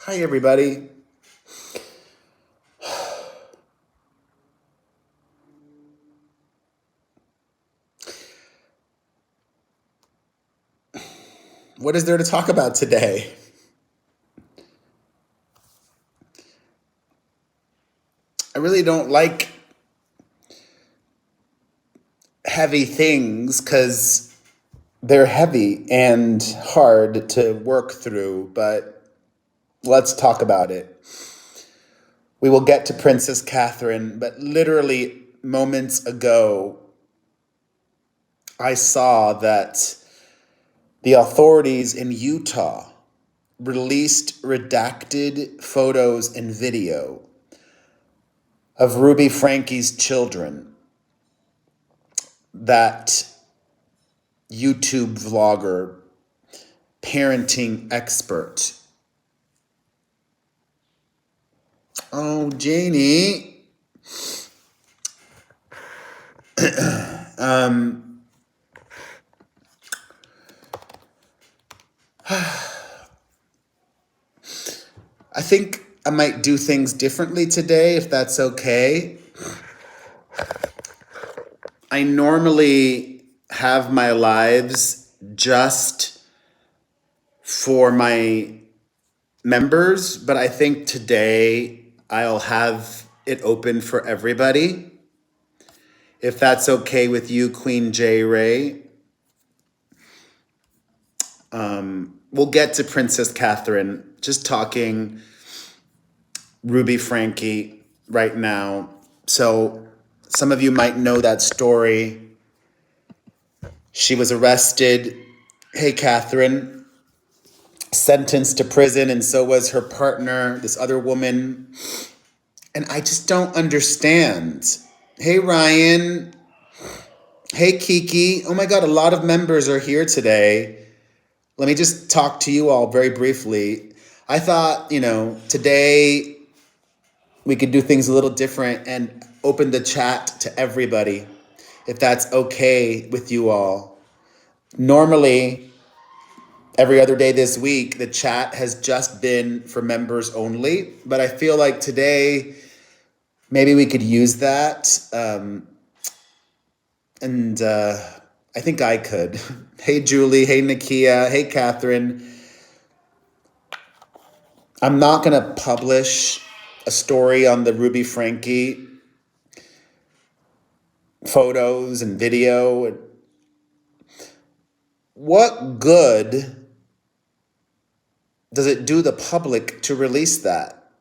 Hi, everybody. What is there to talk about today? I really don't like heavy things because they're heavy and hard to work through, but let's talk about it. We will get to Princess Catherine, but literally moments ago, I saw that the authorities in Utah released redacted photos and video of Ruby Frankie's children. That YouTube vlogger, parenting expert. Oh, Janie. I think I might do things differently today, if that's okay. I normally have my lives just for my members, but I think today I'll have it open for everybody. If that's okay with you, Queen J. Ray. We'll get to Princess Catherine, just talking Ruby Frankie right now. So some of you might know that story. She was arrested. Hey, Catherine. Sentenced to prison, and so was her partner, this other woman. And I just don't understand. Hey, Ryan. Hey, Kiki. Oh my God, a lot of members are here today. Let me just talk to you all very briefly. I thought, today we could do things a little different and open the chat to everybody, if that's okay with you all. Normally, every other day this week, the chat has just been for members only, but I feel like today, maybe we could use that. And I think I could. Hey, Julie. Hey, Nakia. Hey, Catherine. I'm not going to publish a story on the Ruby Frankie photos and video. What good does it do the public to release that?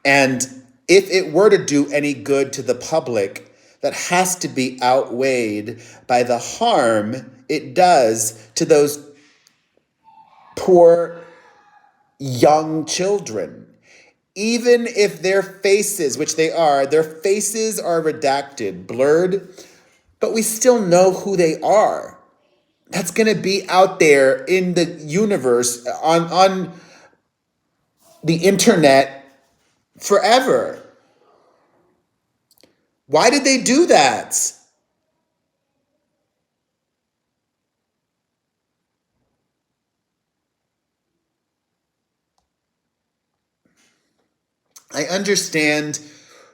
And if it were to do any good to the public, that has to be outweighed by the harm it does to those poor young children. Even if their faces, which they are, their faces are redacted, blurred, but we still know who they are. That's going to be out there in the universe, on the internet forever. Why did they do that? I understand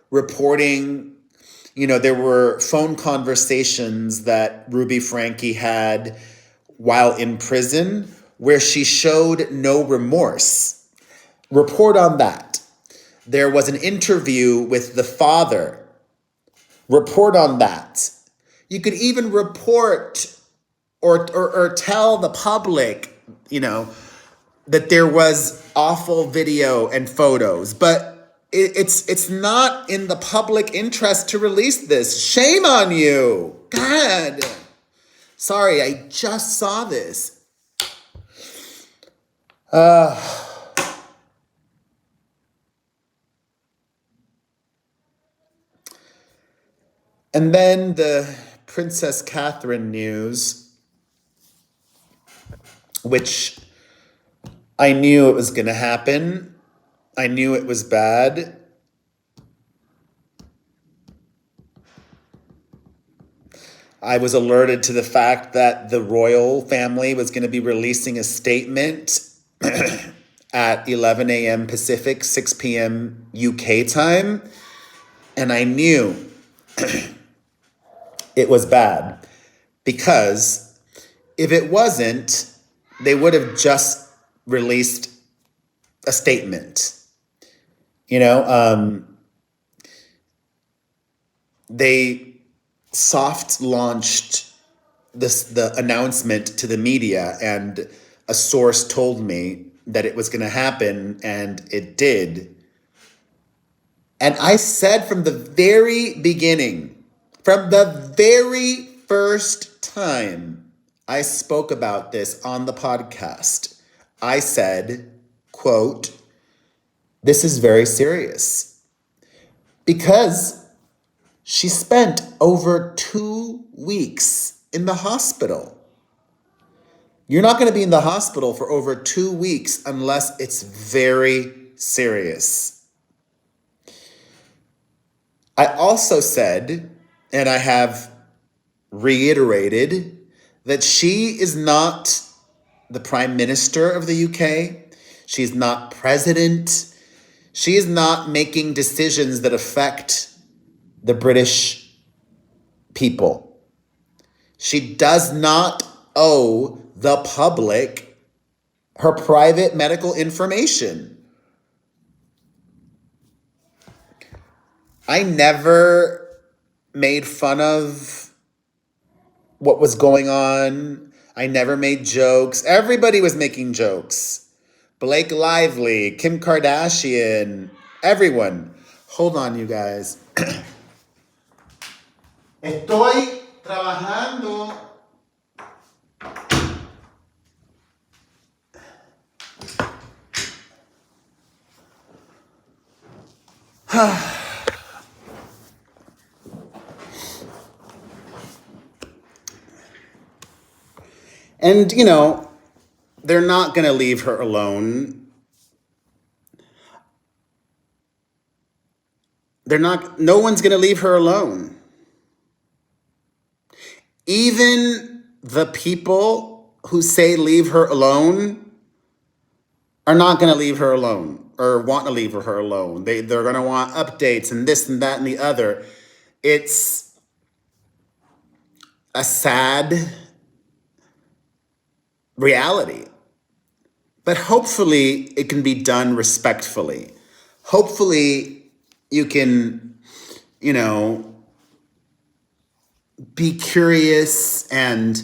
reporting, there were phone conversations that Ruby Frankie had while in prison where she showed no remorse. Report on that. There was an interview with the father. Report on that. You could even report or tell the public, that there was awful video and photos, but it's not in the public interest to release this. Shame on you. God. Sorry, I just saw this. And then the Princess Catherine news, which I knew it was going to happen. I knew it was bad. I was alerted to the fact that the royal family was going to be releasing a statement at 11 a.m. Pacific, 6 p.m. UK time. And I knew it was bad because if it wasn't, they would have just released a statement. They soft launched the announcement to the media, and a source told me that it was going to happen, and it did. And I said from the very beginning, from the very first time I spoke about this on the podcast, I said, quote, "This is very serious," because she spent over 2 weeks in the hospital. You're not going to be in the hospital for over 2 weeks unless it's very serious. I also said, and I have reiterated, that she is not the Prime Minister of the UK. She's not president. She is not making decisions that affect the British people. She does not owe the public her private medical information. I never made fun of what was going on. I never made jokes. Everybody was making jokes. Blake Lively, Kim Kardashian, everyone. Hold on, you guys. Estoy trabajando. And, they're not going to leave her alone. No one's going to leave her alone. Even the people who say leave her alone are not going to leave her alone or want to leave her alone. They're going to want updates and this and that and the other. It's a sad reality. But hopefully it can be done respectfully. Hopefully you can, be curious and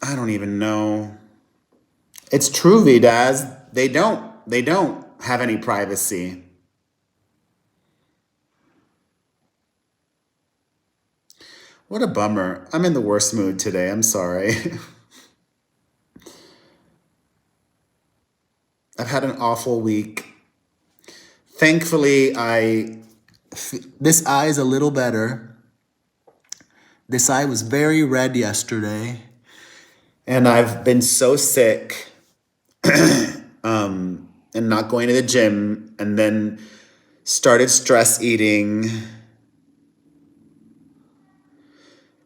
I don't even know. It's true, Vidas. They don't have any privacy. What a bummer. I'm in the worst mood today. I'm sorry. I've had an awful week. Thankfully, this eye is a little better. This eye was very red yesterday. And I've been so sick and not going to the gym, and then started stress eating.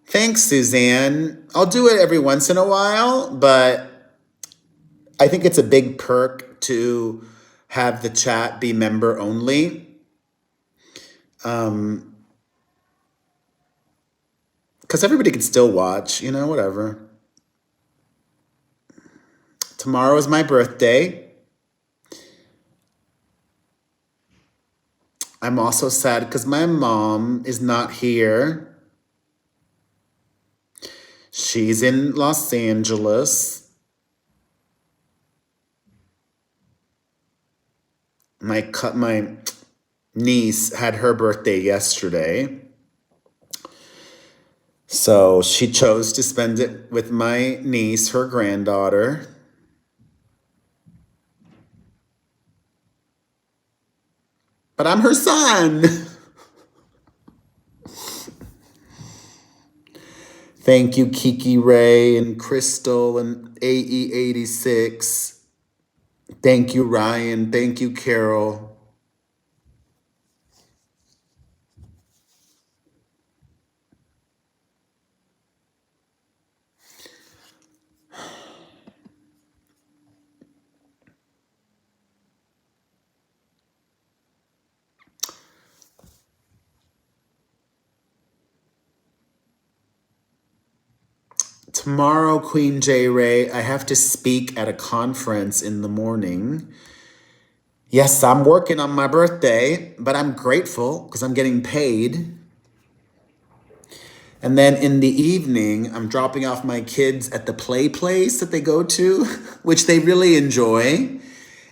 Thanks, Suzanne. I'll do it every once in a while, but I think it's a big perk to have the chat be member only. Because everybody can still watch, whatever. Tomorrow is my birthday. I'm also sad because my mom is not here. She's in Los Angeles. My niece had her birthday yesterday. So she chose to spend it with my niece, her granddaughter. But I'm her son. Thank you, Kiki Ray and Crystal and AE86. Thank you, Ryan. Thank you, Carol. tomorrow, Queen J. Ray, I have to speak at a conference in the morning. Yes, I'm working on my birthday, but I'm grateful because I'm getting paid. And then in the evening, I'm dropping off my kids at the play place that they go to, which they really enjoy.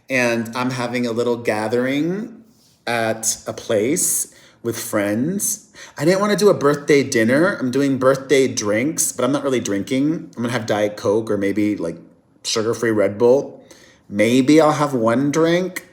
And I'm having a little gathering at a place with friends. I didn't want to do a birthday dinner. I'm doing birthday drinks, but I'm not really drinking. I'm going to have Diet Coke or maybe like sugar-free Red Bull. Maybe I'll have one drink.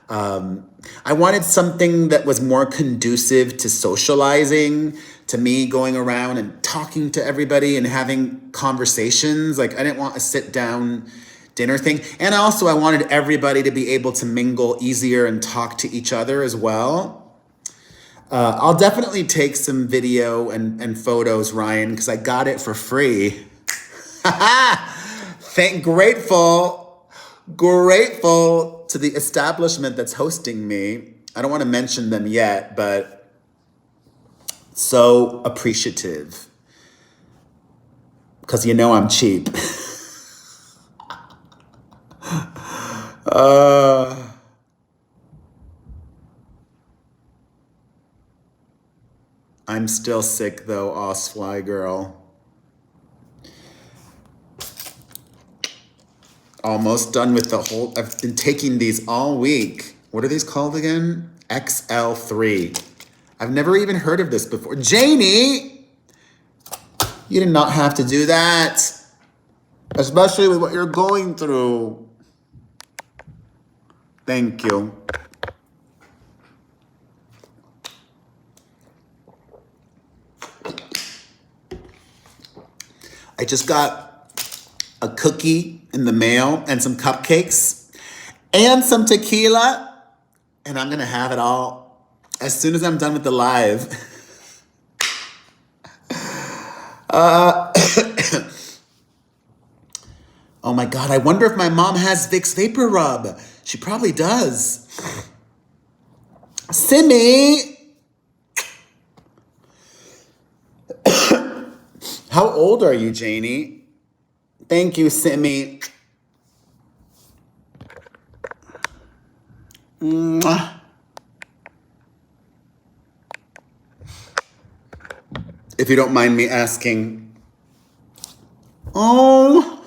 I wanted something that was more conducive to socializing, to me going around and talking to everybody and having conversations. Like I didn't want a sit down dinner thing. And also I wanted everybody to be able to mingle easier and talk to each other as well. I'll definitely take some video and photos, Ryan, because I got it for free. Grateful to the establishment that's hosting me. I don't want to mention them yet, but so appreciative. Because you know I'm cheap. I'm still sick though, Osfly girl. Almost done with the whole, I've been taking these all week. What are these called again? XL3. I've never even heard of this before. Janie, you did not have to do that. Especially with what you're going through. Thank you. I just got a cookie in the mail and some cupcakes and some tequila, and I'm gonna have it all as soon as I'm done with the live. Oh my God, I wonder if my mom has Vicks Vapor Rub. She probably does. Simi! How old are you, Janie? Thank you, Simi. Mwah. If you don't mind me asking. Oh,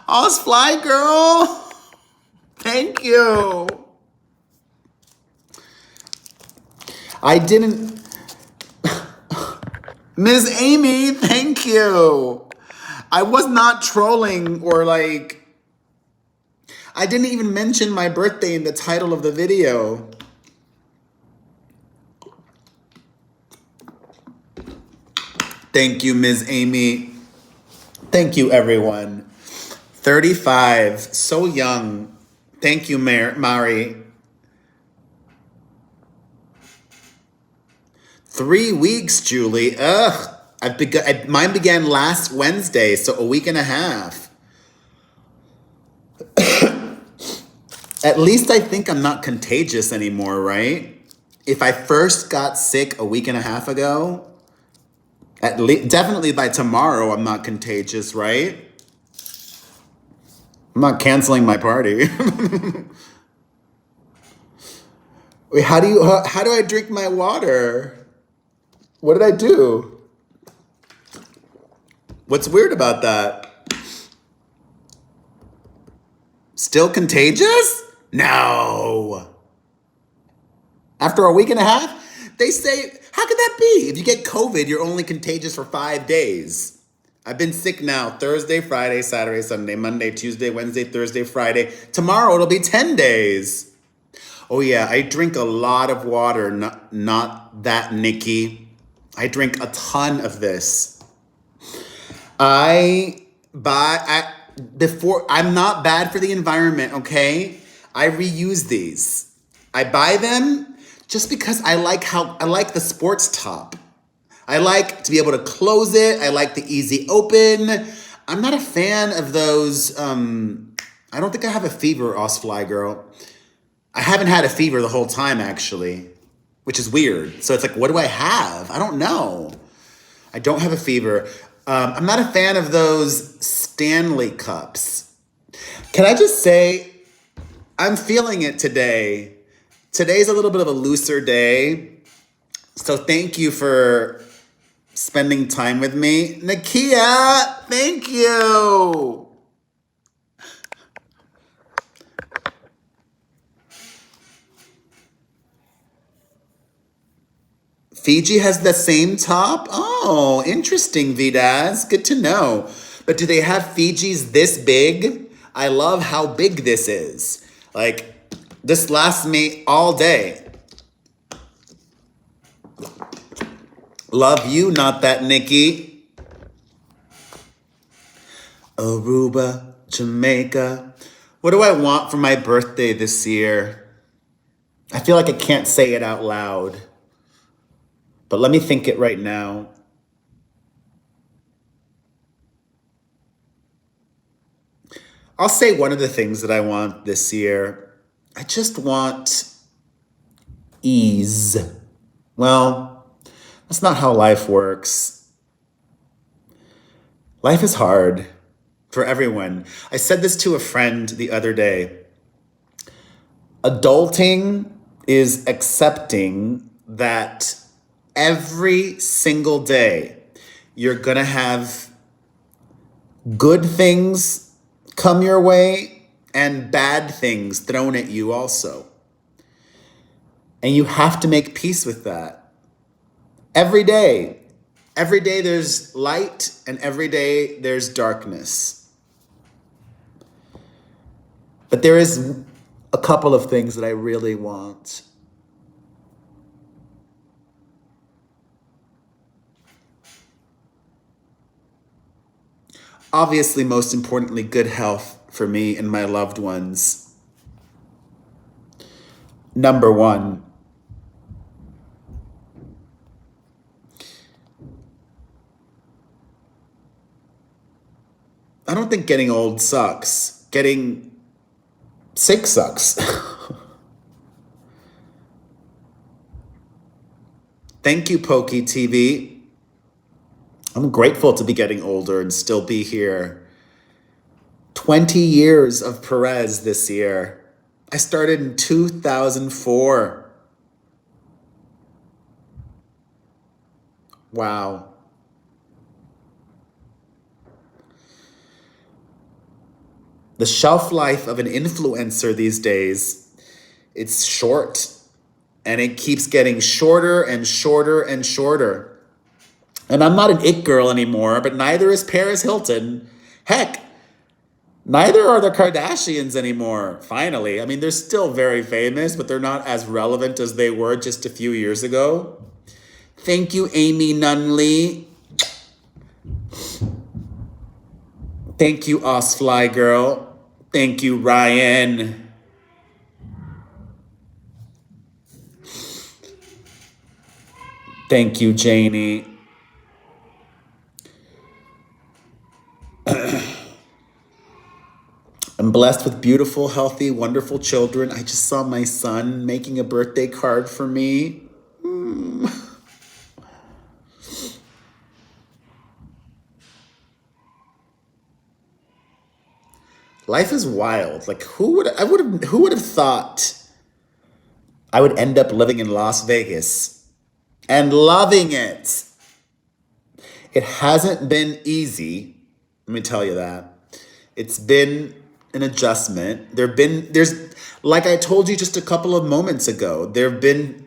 Osfly girl. Thank you. I didn't. Ms. Amy, thank you. I was not trolling or like, I didn't even mention my birthday in the title of the video. Thank you, Ms. Amy. Thank you, everyone. 35, so young. Thank you, Mari. 3 weeks, Julie. Ugh. Mine began last Wednesday, so a week and a half. At least I think I'm not contagious anymore, right? If I first got sick a week and a half ago, definitely by tomorrow I'm not contagious, right? I'm not canceling my party. Wait, how do I drink my water? What did I do? What's weird about that? Still contagious? No. After a week and a half? They say, how could that be? If you get COVID, you're only contagious for 5 days. I've been sick now Thursday, Friday, Saturday, Sunday, Monday, Tuesday, Wednesday, Thursday, Friday. Tomorrow it'll be 10 days. Oh yeah, I drink a lot of water, not that Nikki. I drink a ton of this. I'm not bad for the environment, okay? I reuse these. I buy them just because I like the sports top. I like to be able to close it. I like the easy open. I'm not a fan of those. I don't think I have a fever, Osfly girl. I haven't had a fever the whole time, actually, which is weird. So it's like, what do I have? I don't know. I don't have a fever. I'm not a fan of those Stanley Cups. Can I just say, I'm feeling it today. Today's a little bit of a looser day. So thank you for spending time with me. Nakia, thank you. Fiji has the same top? Oh, interesting, Vidas. Good to know. But do they have Fijis this big? I love how big this is. Like, this lasts me all day. Love you, not that Nikki. Aruba, Jamaica. What do I want for my birthday this year? I feel like I can't say it out loud. But let me think it right now. I'll say one of the things that I want this year. I just want ease. Well, that's not how life works. Life is hard for everyone. I said this to a friend the other day. Adulting is accepting that every single day you're gonna have good things come your way and bad things thrown at you also. And you have to make peace with that. Every day. Every day there's light and every day there's darkness. But there is a couple of things that I really want. Obviously, most importantly, good health for me and my loved ones. Number one. I don't think getting old sucks. Getting sick sucks. Thank you, Pokey TV. I'm grateful to be getting older and still be here. 20 years of Perez this year. I started in 2004. Wow. The shelf life of an influencer these days, it's short. And it keeps getting shorter and shorter and shorter. And I'm not an it girl anymore, but neither is Perez Hilton. Heck, neither are the Kardashians anymore, finally. I mean, they're still very famous, but they're not as relevant as they were just a few years ago. Thank you, Amy Nunley. Thank you, Osfly Girl. Thank you, Ryan. Thank you, Janie. I'm blessed with beautiful, healthy, wonderful children. I just saw my son making a birthday card for me. Life is wild. Like who would have thought I would end up living in Las Vegas and loving it? It hasn't been easy. Let me tell you that. It's been an adjustment. There's like I told you just a couple of moments ago, there have been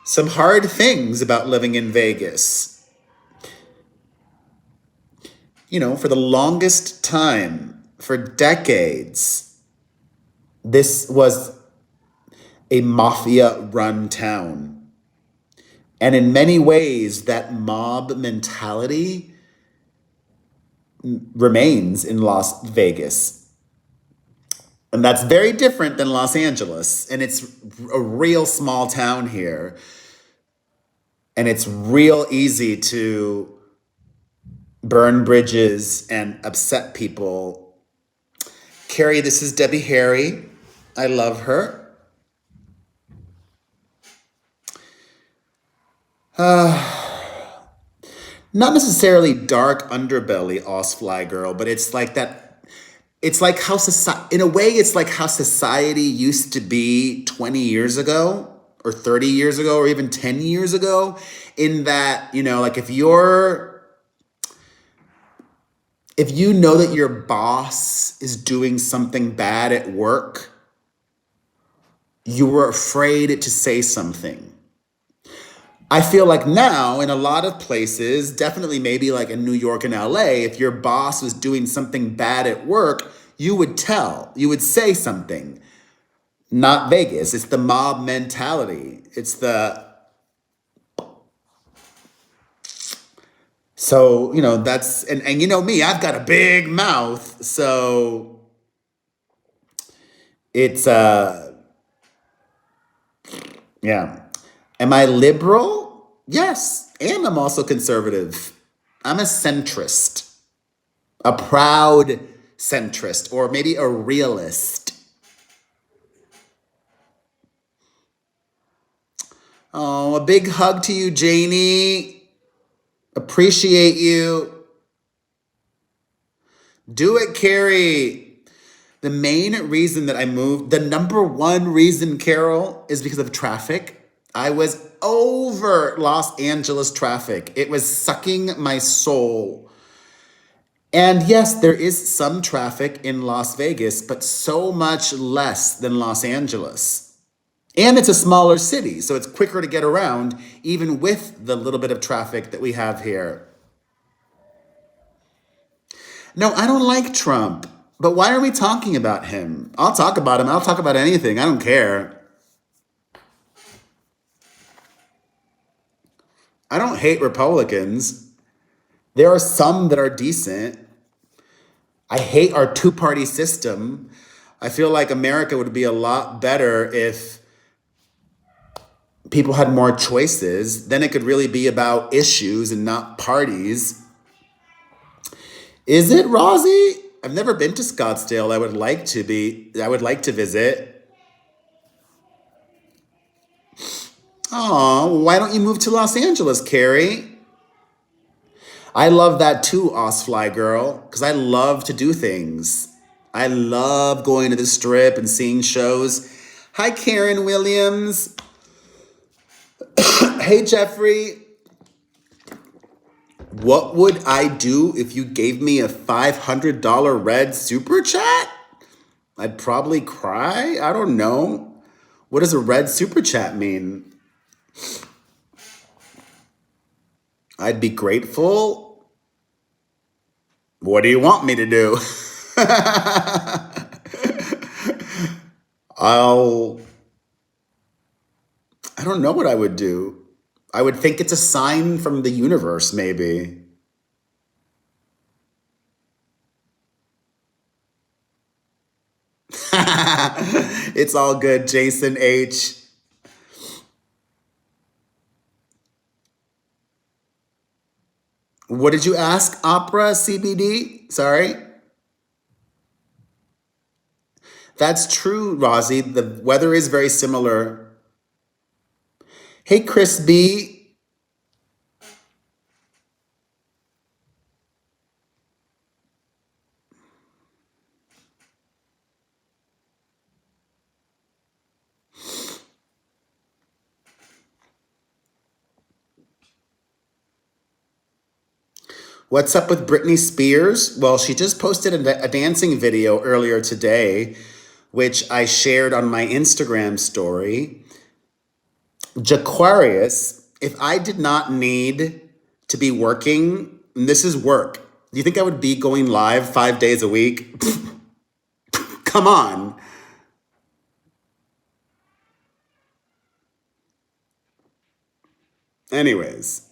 some hard things about living in Vegas. You know, for the longest time, for decades, this was a mafia-run town. And in many ways, that mob mentality remains in Las Vegas. And that's very different than Los Angeles. And it's a real small town here. And it's real easy to burn bridges and upset people. Carrie, this is Debbie Harry. I love her. not necessarily dark underbelly Fly girl, but it's like that. It's like how society, in a way, it's like how society used to be 20 years ago, or 30 years ago, or even 10 years ago. In that, like if you know that your boss is doing something bad at work, you were afraid to say something. I feel like now in a lot of places, definitely maybe like in New York and LA, if your boss was doing something bad at work, you would you would say something. Not Vegas. It's the mob mentality. So, that's, and you know me, I've got a big mouth. So it's, yeah. Am I liberal? Yes. And I'm also conservative. I'm a centrist, a proud centrist, or maybe a realist. Oh, a big hug to you, Janie. Appreciate you. Do it, Carrie. The main reason that I moved, the number one reason, Carol, is because of traffic. I was over Los Angeles traffic. It was sucking my soul. And yes, there is some traffic in Las Vegas, but so much less than Los Angeles. And it's a smaller city, so it's quicker to get around, even with the little bit of traffic that we have here. No, I don't like Trump. But why are we talking about him? I'll talk about him. I'll talk about anything. I don't care. I don't hate Republicans. There are some that are decent. I hate our two-party system. I feel like America would be a lot better if people had more choices. Then it could really be about issues and not parties. Is it, Rosie? I've never been to Scottsdale. I would like to visit. Oh, why don't you move to Los Angeles, Carrie? I love that too, Fly girl, because I love to do things. I love going to the strip and seeing shows. Hi, Karen Williams. Hey, Jeffrey. What would I do if you gave me a $500 red super chat? I'd probably cry. I don't know. What does a red super chat mean? I'd be grateful. What do you want me to do? I don't know what I would do. I would think it's a sign from the universe, maybe. It's all good, Jason H. What did you ask, Opera CBD? Sorry. That's true, Rosie. The weather is very similar. Hey, Chris B. What's up with Britney Spears? Well, she just posted a dancing video earlier today, which I shared on my Instagram story. Jaquarius, if I did not need to be working, and this is work, do you think I would be going live 5 days a week? Come on. Anyways.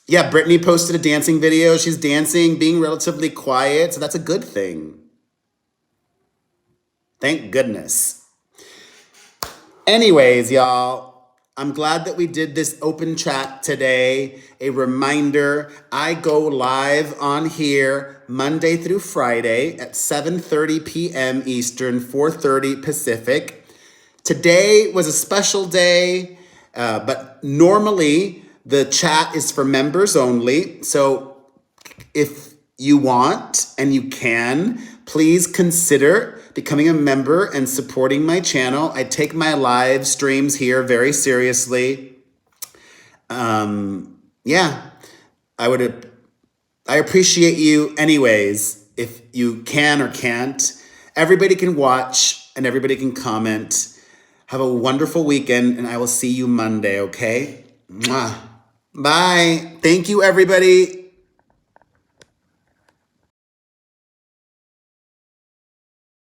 Yeah, Brittany posted a dancing video. She's dancing, being relatively quiet, so that's a good thing. Thank goodness. Anyways, y'all, I'm glad that we did this open chat today. A reminder, I go live on here Monday through Friday at 7:30 p.m. Eastern, 4:30 Pacific. Today was a special day, but normally The chat is for members only. So if you want and you can, please consider becoming a member and supporting my channel. I take my live streams here very seriously. Yeah, I appreciate you anyways, if you can or can't. Everybody can watch and everybody can comment. Have a wonderful weekend, and I will see you Monday, okay? Mwah. Bye. Thank you, everybody.